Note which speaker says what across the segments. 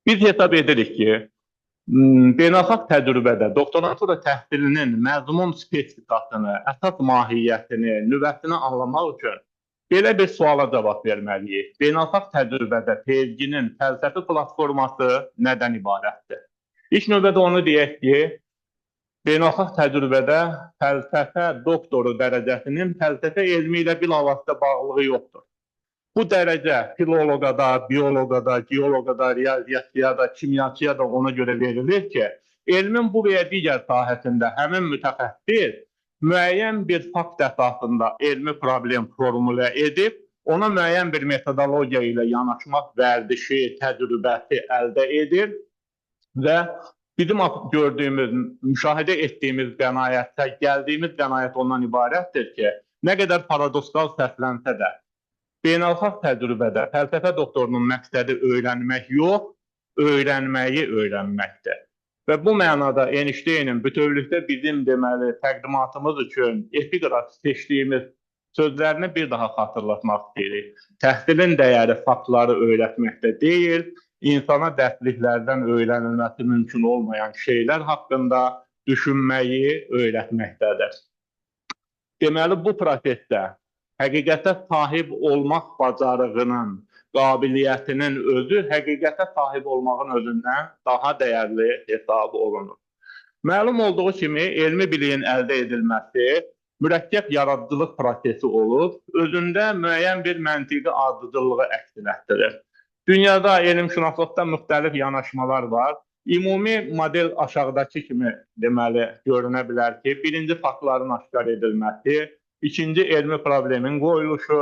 Speaker 1: Biz hesab edirik ki, beynəlxalq təcrübədə doktorantura təhsilinin məzmun spesifikasını, əsas mahiyyətini, nüvəsini anlamaq üçün belə bir suala cavab verməliyik. Beynəlxalq təcrübədə sevginin fəlsəfi platforması nədən ibarətdir? İlk növbədə onu deyək ki, beynəlxalq təcrübədə fəlsəfə doktoru dərəcəsinin fəlsəfə elmi ilə bilavasitə bağlılığı yoxdur. Bu dərəcə filoloqa da, bioloqa da, geoloqa da, riyaziyyatçıya da, kimyaçıya da ona görə verilir ki, elmin bu və ya digər sahəsində həmin mütəxəssis müəyyən bir fakt əsasında elmi problem formulə edib, ona müəyyən bir metodologiya ilə yanaşmaq vərdişi, təcrübəsi əldə edir və bizim gördüyümüz, müşahidə etdiyimiz qənaətdə, gəldiyimiz qənaət ondan ibarətdir ki, nə qədər paradoksal səslənsə də, beynəlxalq təcrübədə fəlsəfə doktorunun məqsədi öyrənmək yox, öyrənməyi öyrənməkdir. Və bu mənada Einsteynin bütövlükdə bizim deməli təqdimatımız üçün epiqraf seçdiyimiz sözlərini bir daha xatırlatmaq istəyirik. Təhsilin dəyəri faktları öyrətməkdə deyil, insana dərsliklərdən öyrənilməsi mümkün olmayan şeylər haqqında düşünməyi öyrətməkdədir. Deməli, bu prosesdə həqiqətə sahib olmaq bacarığının, qabiliyyətinin özü həqiqətə sahib olmağın özündən daha dəyərli hesab olunur. Məlum olduğu kimi, elmi biliyin əldə edilməsi mürəkkəb yaradıcılıq prosesi olub, özündə müəyyən bir məntiqi ardıcıllığı əksələtdirir. Dünyada elmşünaslıqda müxtəlif yanaşmalar var. Ümumi model aşağıdakı kimi deməli görünə bilər ki, birinci faktların aşkar edilməsi, ikinci elmi problemin qoyuluşu,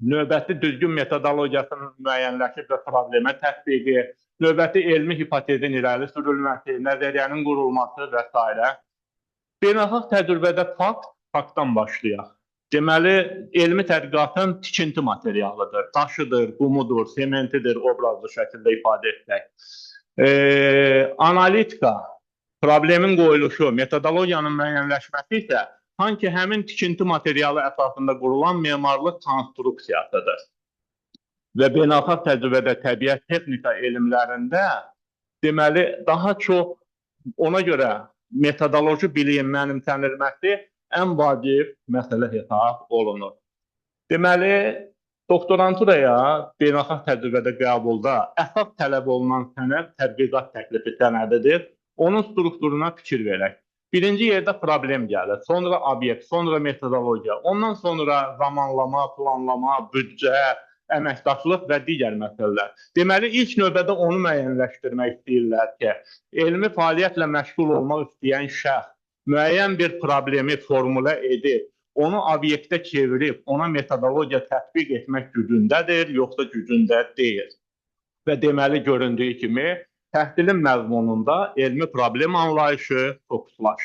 Speaker 1: növbəti düzgün metodologiyasının müəyyənləşib və problemə tətbiqi, növbəti elmi hipotezin irəli sürülməsi, nəzəriyyənin qurulması və s. Beynəlxalq təcrübədə faktdan başlayaq. Deməli, elmi tədqiqatın tikinti materialıdır, daşıdır, qumudur, sementidir, obrazlı şəkildə ifadə etmək. Analitika, problemin qoyuluşu, metodologiyanın müəyyənləşməsi isə sanki həmin tikinti materialı əsasında qurulan memarlıq konstruksiyasıdır. Və beynəlxalq təcrübədə təbiət texnika elmlərində deməli daha çox ona görə metodoloji biliyin mənimsənilməsi ən vacib məsələ hesab olunur. Deməli, doktoranturaya beynəlxalq təcrübədə qəbulda əsas tələb olunan sənəd tədqiqat təklifi sənədidir. Onun strukturuna fikir verək. Birinci yerdə problem gəlir, sonra obyekt, sonra metodologiya, ondan sonra zamanlama, planlama, büdcə, əməkdaşlıq və digər məsələlər. Deməli, ilk növbədə onu müəyyənləşdirmək istəyirlər ki, elmi fəaliyyətlə məşğul olmaq istəyən şəxs müəyyən bir problemi formulə edib, onu obyektə çevirib, ona metodologiya tətbiq etmək gücündədir, yoxsa gücündə deyil. Və deməli, göründüyü kimi, təhsilin məzmununda elmi problem anlayışı fokuslaşır.